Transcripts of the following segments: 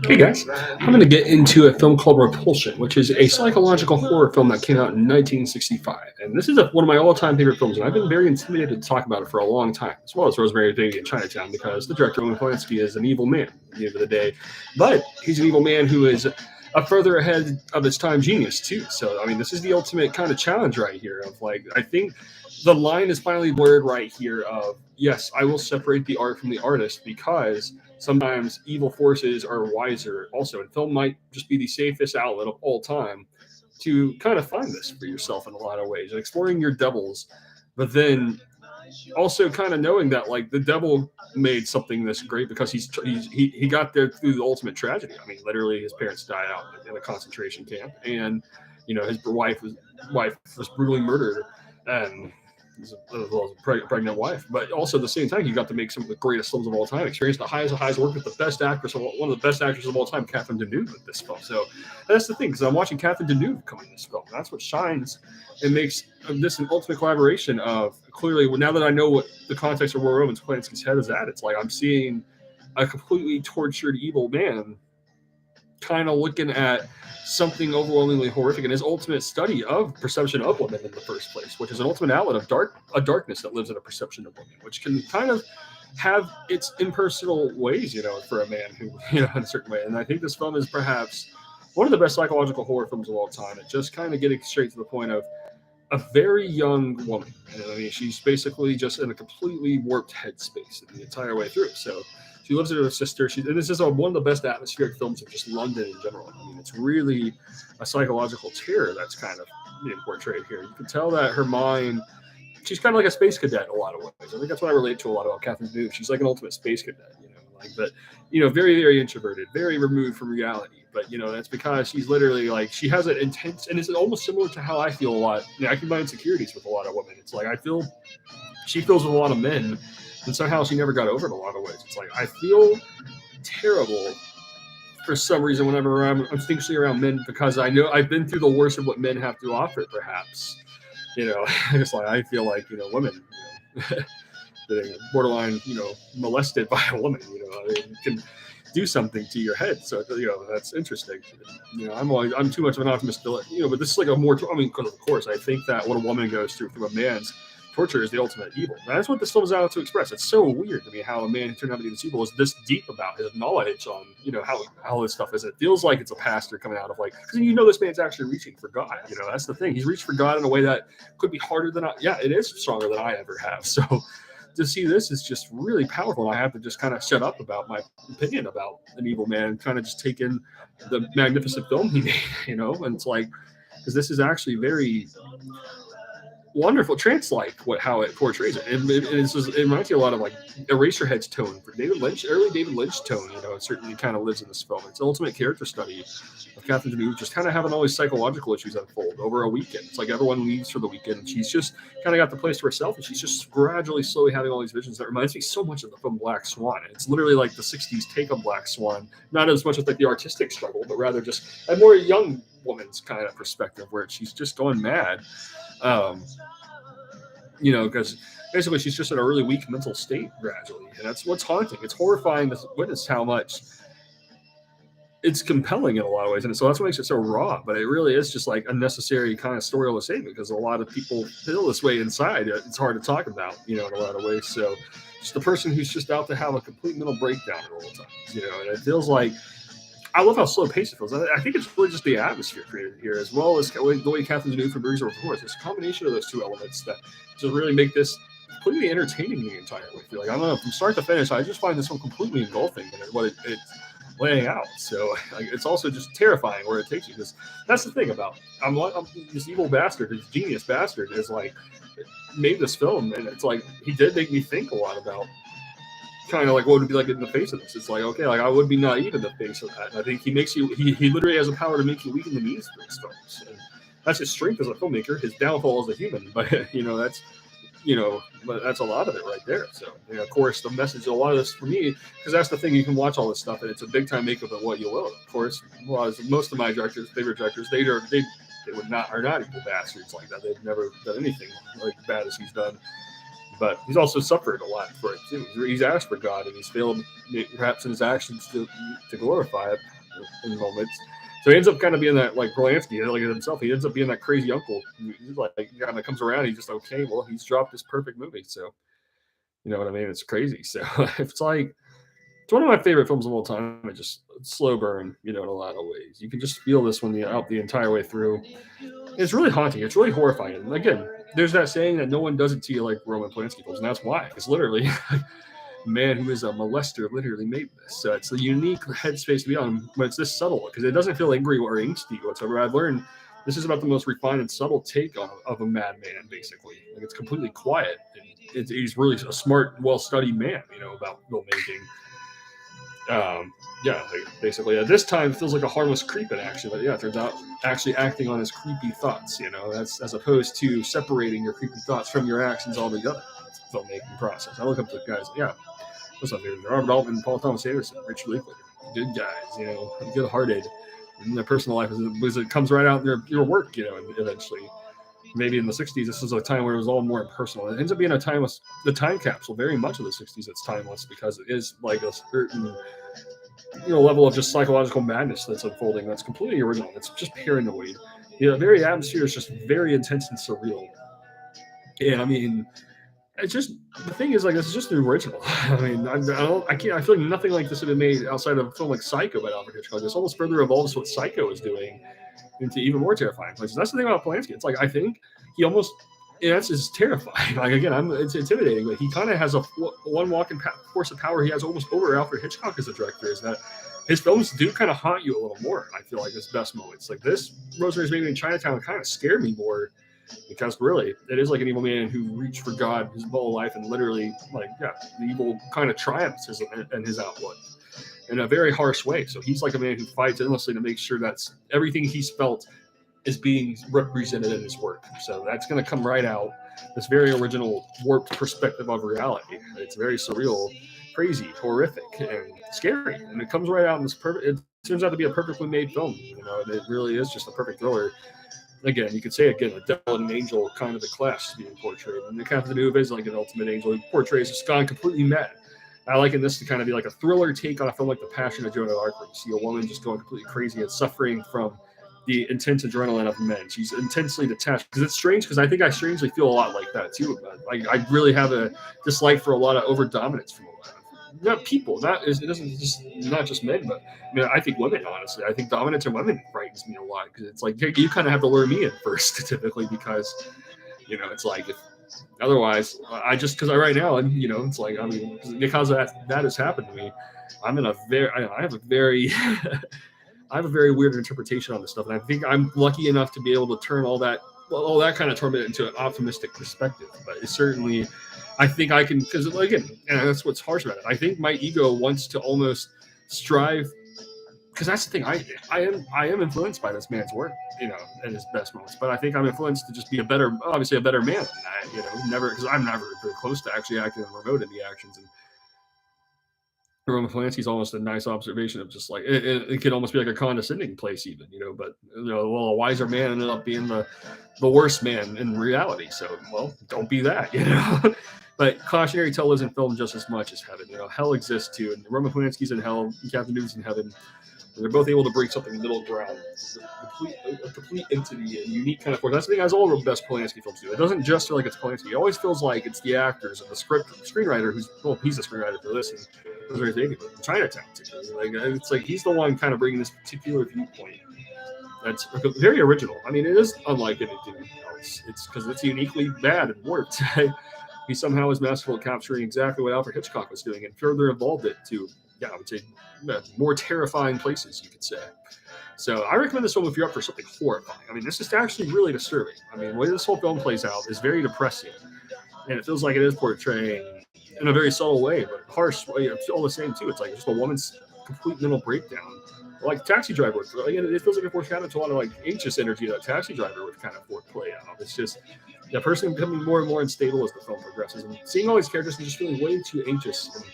Hey guys, I'm going to get into a film called Repulsion, which is a psychological horror film that came out in 1965. And this is one of my all time favorite films, and I've been very intimidated to talk about it for a long time, as well as Rosemary Baby in Chinatown, because the director, Roman Polanski, is an evil man at the end of the day. But he's an evil man who is a further ahead of his time genius, too. So, I mean, this is the ultimate kind of challenge right here of like, I think the line is finally blurred right here of, yes, I will separate the art from the artist because sometimes evil forces are wiser also, and film might just be the safest outlet of all time to kind of find this for yourself in a lot of ways and exploring your devils, but then also kind of knowing that like the devil made something this great because he got there through the ultimate tragedy. I mean, literally his parents died out in a concentration camp, and his wife was brutally murdered, and as well as a pregnant wife. But also at the same time, you got to make some of the greatest films of all time. Experience the highs of highs. Work with the best actress, one of the best actresses of all time, Catherine Deneuve, with this film. So that's the thing, because I'm watching Catherine Deneuve come in this film. That's what shines and makes this an ultimate collaboration of clearly. Now that I know what the context of where Roman Polanski's head is at, it's like I'm seeing a completely tortured evil man kind of looking at something overwhelmingly horrific in his ultimate study of perception of women in the first place, which is an ultimate outlet of darkness that lives in a perception of women, which can kind of have its impersonal ways, for a man who, in a certain way. And I think this film is perhaps one of the best psychological horror films of all time. It just kind of getting straight to the point of a very young woman. And I mean, she's basically just in a completely warped headspace the entire way through. So she lives with her sister. And this is one of the best atmospheric films of just London in general. I mean, it's really a psychological terror that's kind of being portrayed here. You can tell that her mind, she's kind of like a space cadet in a lot of ways. I think that's what I relate to a lot about Catherine Deneuve. She's like an ultimate space cadet, but very, very introverted, very removed from reality. But that's because she's literally like she has an intense, and it's almost similar to how I feel a lot. I can find insecurities with a lot of women. It's like she feels with a lot of men, and somehow she never got over it in a lot of ways. It's like I feel terrible for some reason whenever I'm instinctually around men because I know I've been through the worst of what men have to offer. Perhaps, it's like I feel like women, getting borderline, molested by a woman, can do something to your head. So, that's interesting. I'm too much of an optimist to, but this is like because of course, I think that what a woman goes through a man's torture is the ultimate evil. That's what this film is out to express. It's so weird to me how a man who turned out to be this evil is this deep about his knowledge on, how this stuff is. It feels like it's a pastor coming out of because this man's actually reaching for God. That's the thing. He's reached for God in a way that could be harder than it is stronger than I ever have. So, to see this is just really powerful. I have to just kind of shut up about my opinion about an evil man and kind of just take in the magnificent film he made, and it's like, because this is actually very wonderful trance-like how it portrays it. And it reminds you a lot of like Eraserhead's tone for David Lynch, early David Lynch tone, it certainly kind of lives in this film. It's an ultimate character study of Catherine Deneuve just kind of having all these psychological issues unfold over a weekend. It's like everyone leaves for the weekend and she's just kind of got the place to herself and she's just gradually, slowly having all these visions that reminds me so much of the film Black Swan. It's literally like the 60s take on Black Swan, not as much as like the artistic struggle, but rather just a more young woman's kind of perspective where she's just going mad. Because basically she's just in a really weak mental state gradually. And that's what's haunting. It's horrifying to witness how much it's compelling in a lot of ways. And so that's what makes it so raw. But it really is just like a necessary kind of story to say because a lot of people feel this way inside. It's hard to talk about, in a lot of ways. So just the person who's just out to have a complete mental breakdown at all times, and it feels like, I love how slow paced it feels. I think it's really just the atmosphere created here, as well as the way Catherine Deneuve from Briggs of Force. It's a combination of those two elements that just really make this completely entertaining the entire way. I feel like, I don't know, from start to finish, I just find this one completely engulfing in what it's laying out. So it's also just terrifying where it takes you. Because that's the thing about I'm this evil bastard, this genius bastard, is like made this film, and it's like he did make me think a lot about kind of like what would it be like in the face of this. It's like, okay, like I would be naive in the face of that. And I think he makes you, he literally has the power to make you weak in the knees for these films. And that's his strength as a filmmaker, his downfall as a human. But, that's, but that's a lot of it right there. So, of course, the message, a lot of this for me, because that's the thing, you can watch all this stuff and it's a big time makeup of what you will. Of course, most of my favorite directors, they are not evil bastards like that. They've never done anything like bad as he's done. but he's also suffered a lot for it too. He's asked for God, and he's failed, perhaps in his actions, to glorify it in moments. So he ends up kind of being that, like Polanski, like himself. He ends up being that crazy uncle. He's like, kind of comes around. He's just okay. Well, he's dropped this perfect movie, so you know what I mean. It's crazy. So it's like it's one of my favorite films of all time. It just it's slow burn, you know, in a lot of ways. You can just feel this one out the entire way through. It's really haunting. It's really horrifying. And again, there's that saying that no one does it to you like Roman Polanski films, and that's why. It's literally a man who is a molester literally made this. So it's a unique headspace to be on, but it's this subtle because it doesn't feel angry or angsty whatsoever. I've learned this is about the most refined and subtle take of a madman, basically. Like it's completely quiet. And he's really a smart, well-studied man, you know, about filmmaking. Yeah, like basically at this time it feels like a harmless creep in action, but yeah, it turns out actually acting on his creepy thoughts, you know, that's as opposed to separating your creepy thoughts from your actions altogether. It's a filmmaking process. I look up to guys, yeah, what's up, dude? Robert Altman, Paul Thomas Anderson, Richard Linklater, good guys, you know, good-hearted. And their personal life it comes right out in your work, you know, and eventually. Maybe in the 60s, this was a time where it was all more impersonal. It ends up being a timeless, the time capsule, very much of the 60s, it's timeless because it is like a certain, you know, level of just psychological madness that's unfolding. That's completely original. It's just paranoid. You know, the very atmosphere is just very intense and surreal. And I mean, it's just the thing is like this is just the original. I mean, I can't. I feel like nothing like this had been made outside of a film like Psycho by Alfred Hitchcock. This almost further evolves what Psycho is doing into even more terrifying places. That's the thing about Polanski. It's like I think he almost that's just terrifying. Like again, it's intimidating, but he kind of has a one walking force of power he has almost over Alfred Hitchcock as a director. Is that his films do kind of haunt you a little more. I feel like his best moments, like this Rosemary's Baby in Chinatown, kind of scared me more because really it is like an evil man who reached for God his whole life and literally like yeah, the evil kind of triumphs in his outlook in a very harsh way. So he's like a man who fights endlessly to make sure that's everything he's felt is being represented in his work. So that's going to come right out. This very original, warped perspective of reality. It's very surreal, crazy, horrific, and scary. And it comes right out in this perfect. It turns out to be a perfectly made film. You know, and it really is just a perfect thriller. Again, you could say again, a devil and an angel kind of the clash is being portrayed. And the Casanova is like an ultimate angel. He portrays just gone completely mad. I liken this to kind of be like a thriller take on a film like The Passion of Joan of Arc, where you see a woman just going completely crazy and suffering from the intense adrenaline of men. She's intensely detached. Because it's strange, because I think I strangely feel a lot like that too. Like I really have a dislike for a lot of over dominance from a lot of not people. It doesn't just not just men, but I mean I think women. Honestly, I think dominance in women frightens me a lot because it's like you kind of have to lure me in first, typically, because you know it's like if otherwise, I just because right now, and you know, it's like I mean, because that has happened to me, I'm in a very, I have a very, I have a very weird interpretation on this stuff, and I think I'm lucky enough to be able to turn all that kind of torment into an optimistic perspective. But it's certainly, I think I can because again, and that's what's harsh about it. I think my ego wants to almost strive because that's the thing. I am influenced by this man's work, you know, in his best moments. But I think I'm influenced to just be obviously a better man than that, you know. Never because I'm never very close to actually acting and remote in the actions. And Roman Polanski's almost a nice observation of just like it could almost be like a condescending place, even, you know. But you know, well, a wiser man ended up being the worst man in reality. So well, don't be that, you know. But cautionary tale lives in film just as much as heaven. You know, hell exists too, and Roman Polanski's in hell, Captain Newton's in heaven. They're both able to bring something middle ground, a complete entity, a unique kind of force. That's the thing as all the best Polanski films do. It doesn't just feel like it's Polanski. It always feels like it's the actors and the screenwriter he's the screenwriter for this and Rosemary Baby, Chinatown. Like it's like he's the one kind of bringing this particular viewpoint. That's very original. I mean, it is unlike anything else. It's because it's uniquely bad and warped. He somehow is masterful at capturing exactly what Alfred Hitchcock was doing and further evolved it to, yeah, I would say, more terrifying places, you could say. So I recommend this film if you're up for something horrifying. I mean, this is actually really disturbing. I mean, the way this whole film plays out is very depressing. And it feels like it is portraying in a very subtle way, but harsh way. It's all the same, too. It's like just a woman's complete mental breakdown. Like Taxi Driver, again, it feels like a foreshadow to a lot of like anxious energy that Taxi Driver would kind of play out. It's just that person becoming more and more unstable as the film progresses, and seeing all these characters and just feeling way too anxious, and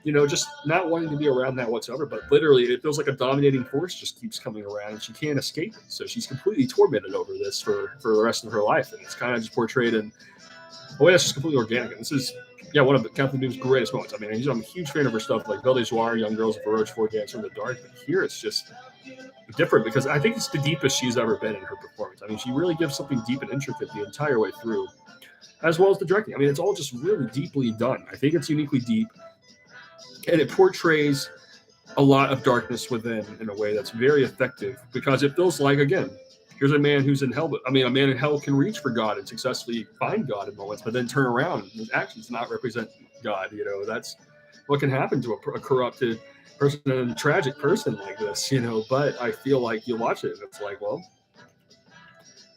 you know, just not wanting to be around that whatsoever. But literally, it feels like a dominating force just keeps coming around, and she can't escape it. So she's completely tormented over this for the rest of her life, and it's kind of just portrayed in Oh, yeah, it's just completely organic. And this is, yeah, one of Kathleen Newton's greatest moments. I mean, I'm a huge fan of her stuff like Belle de Joie, Young Girls, Baroque, Four Dancer in the Dark. But here it's just different because I think it's the deepest she's ever been in her performance. I mean, she really gives something deep and intricate the entire way through, as well as the directing. I mean, it's all just really deeply done. I think it's uniquely deep, and it portrays a lot of darkness within in a way that's very effective because it feels like, again, here's a man who's in hell. But I mean, a man in hell can reach for God and successfully find God in moments, but then turn around and his actions not represent God. You know, that's what can happen to a corrupted person and a tragic person like this. You know, but I feel like you watch it and it's like, well,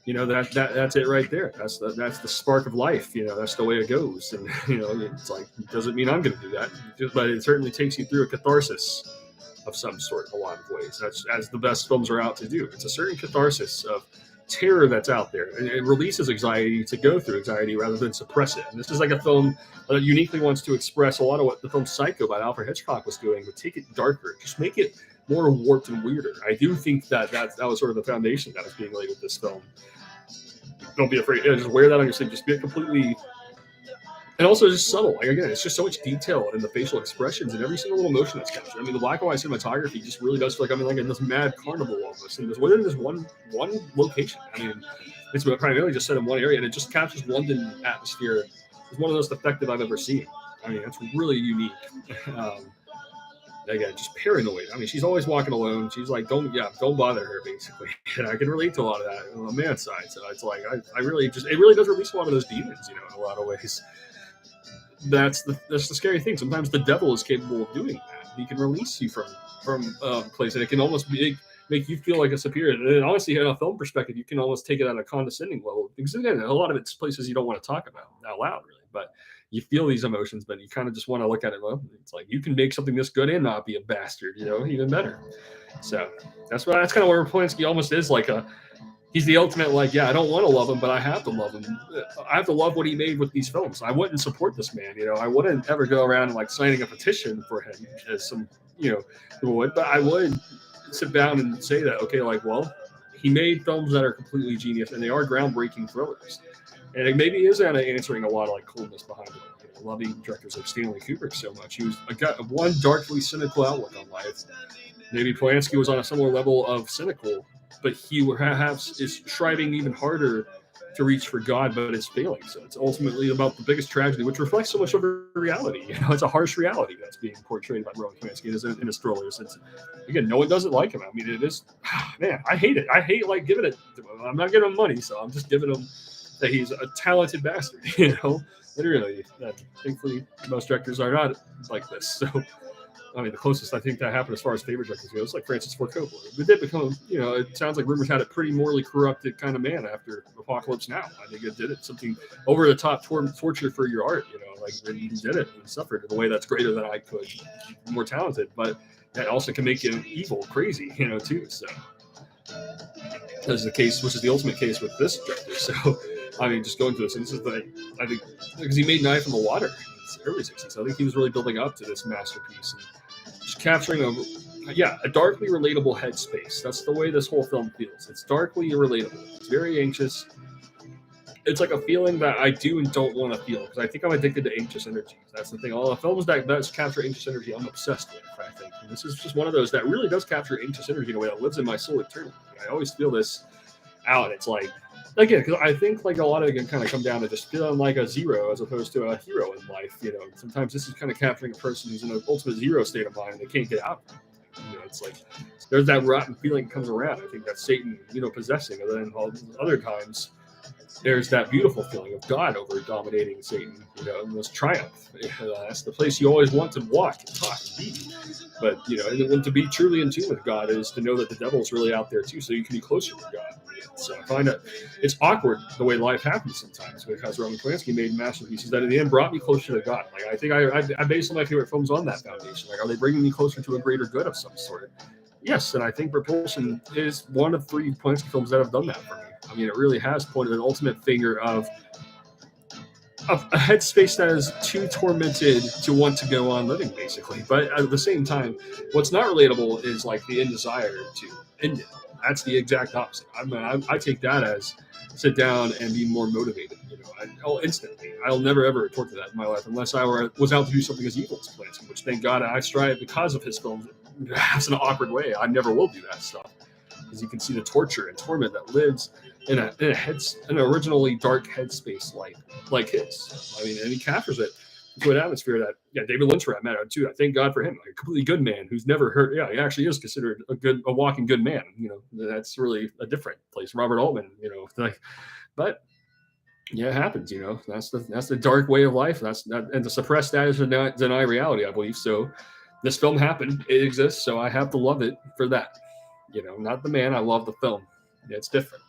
you know, that's it right there. That's the spark of life. You know, that's the way it goes. And you know, it's like it doesn't mean I'm going to do that, but it certainly takes you through a catharsis of some sort in a lot of ways. That's as the best films are out to do. It's a certain catharsis of terror that's out there, and it releases anxiety to go through anxiety rather than suppress it. And this is like a film that uniquely wants to express a lot of what the film Psycho by Alfred Hitchcock was doing, but take it darker, just make it more warped and weirder. I do think that was sort of the foundation that was being laid with this film. Don't be afraid. Just wear that on your sleeve. Just be completely, and also just subtle. Like again, it's just so much detail in the facial expressions and every single little motion that's captured. I mean, the black and white cinematography just really does feel like I'm like in this mad carnival almost, and within this one location. I mean, it's primarily just set in one area, and it just captures London atmosphere. It's one of the most effective I've ever seen. I mean, it's really unique. Again, just paranoid. I mean, she's always walking alone. She's like, don't bother her, basically. And I can relate to a lot of that on the man's side. So it's like, I really just, it really does release a lot of those demons, you know, in a lot of ways. That's the scary thing. Sometimes the devil is capable of doing that. He can release you from a place, and it can almost make you feel like a superior. And honestly, in a film perspective, you can almost take it at a condescending level. Because again, a lot of it's places you don't want to talk about out loud, really. But you feel these emotions, but you kind of just want to look at it. Well, it's like you can make something this good and not be a bastard, you know, even better. So that's kind of where Polanski almost is like he's the ultimate, like, yeah, I don't want to love him, but I have to love him. I have to love what he made with these films. I wouldn't support this man, you know. I wouldn't ever go around and like signing a petition for him as some, you know, people would, but I would sit down and say that, okay, like, well, he made films that are completely genius and they are groundbreaking thrillers. And it maybe is answering a lot of like coldness behind it. You know, loving directors like Stanley Kubrick so much. He was got one darkly cynical outlook on life. Maybe Polanski was on a similar level of cynical, but he perhaps is striving even harder to reach for God, but it's failing. So it's ultimately about the biggest tragedy, which reflects so much of reality. You know, it's a harsh reality that's being portrayed by Roman Polanski in his thrillers. It's, again, no one doesn't like him. I mean, it is, man, I hate it. I hate like giving it to him. I'm not giving him money, so I'm just giving him that he's a talented bastard, you know, literally. Thankfully, most directors are not like this. So, I mean, the closest I think that happened as far as favorite directors goes, like Francis Ford Coppola. It did become, you know, it sounds like rumors had a pretty morally corrupted kind of man after Apocalypse Now. I think it did it something over the top torture for your art, you know, like he did it and suffered in a way that's greater than I could, more talented, but that also can make him evil, crazy, you know, too. So, as the case, which is the ultimate case with this director. So, I mean, just going through this, and this is I think, because he made Knife in the Water in the early 60s. So I think he was really building up to this masterpiece and just capturing a darkly relatable headspace. That's the way this whole film feels. It's darkly relatable. It's very anxious. It's like a feeling that I do and don't want to feel, because I think I'm addicted to anxious energies. That's the thing. All the films that best capture anxious energy, I'm obsessed with, I think. And this is just one of those that really does capture anxious energy in a way that lives in my soul eternally. I always feel this out. It's like, again, because I think like a lot of it can kind of come down to just feeling like a zero as opposed to a hero in life. You know, sometimes this is kind of capturing a person who's in an ultimate zero state of mind and they can't get out. You know, it's like there's that rotten feeling that comes around. I think that's Satan, you know, possessing. And then other times there's that beautiful feeling of God over dominating Satan, you know, and this triumph. That's the place you always want to walk and talk and be. But, you know, and to be truly in tune with God is to know that the devil's really out there too, so you can be closer to God. So I find that it's awkward the way life happens sometimes, because Roman Polanski made masterpieces that in the end brought me closer to God. Like I think I based my favorite films on that foundation. Like, are they bringing me closer to a greater good of some sort? Yes, and I think Repulsion is one of 3 Polanski films that have done that for me. I mean, it really has pointed an ultimate finger of a headspace that is too tormented to want to go on living, basically. But at the same time, what's not relatable is like the desire to end it. That's the exact opposite. I take that as sit down and be more motivated. You I'll instantly. I'll never ever retort to that in my life unless I was out to do something as evil as Polanski, which thank God I strive because of his films. Perhaps in an awkward way, I never will do that stuff because you can see the torture and torment that lives in an originally dark headspace like his. I mean, and he captures it to an atmosphere that David Lynch met out too. I thank God for him, like a completely good man who's never hurt. Yeah, he actually is considered a walking good man. That's really a different place. Robert Altman, but yeah, it happens. That's the dark way of life. And to suppress that is to deny reality, I believe. So this film happened. It exists. So I have to love it for that. Not the man. I love the film. It's different.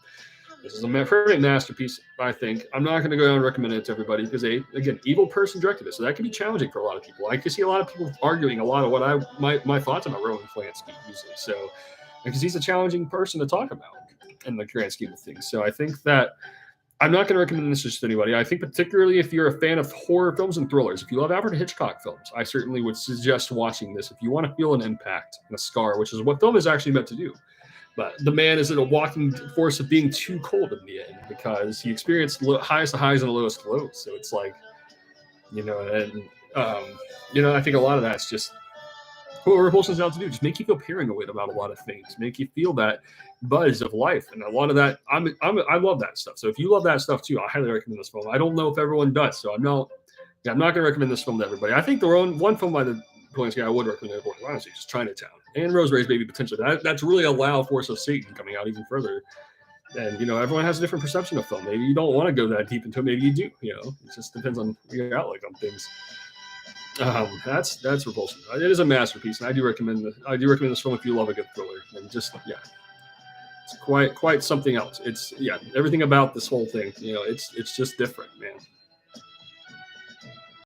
This is a perfect masterpiece, I think. I'm not going to go down and recommend it to everybody because, again, evil person directed it. So that can be challenging for a lot of people. I can see a lot of people arguing a lot of what my thoughts about Roman Polanski usually. So, because he's a challenging person to talk about in the grand scheme of things. So I think that I'm not going to recommend this just to anybody. I think particularly if you're a fan of horror films and thrillers, if you love Alfred Hitchcock films, I certainly would suggest watching this if you want to feel an impact and a scar, which is what film is actually meant to do. But the man is in a walking force of being too cold in the end because he experienced highest of highs and lowest of lows. So it's like, I think a lot of that's just what Repulsion's out to do. Just make you feel paranoid about a lot of things, make you feel that buzz of life, and a lot of that. I love that stuff. So if you love that stuff too, I highly recommend this film. I don't know if everyone does, so I'm not going to recommend this film to everybody. I think the one film by the Polanski I would recommend to everyone, honestly, just Chinatown and Rosemary's Baby potentially. That's really a loud force of Satan coming out even further. And everyone has a different perception of film. Maybe you don't want to go that deep into it. Maybe you do. It just depends on your outlook on things. That's Repulsion. It is a masterpiece, and I do recommend this film if you love a good thriller. And just it's quite something else. It's everything about this whole thing. It's just different, man.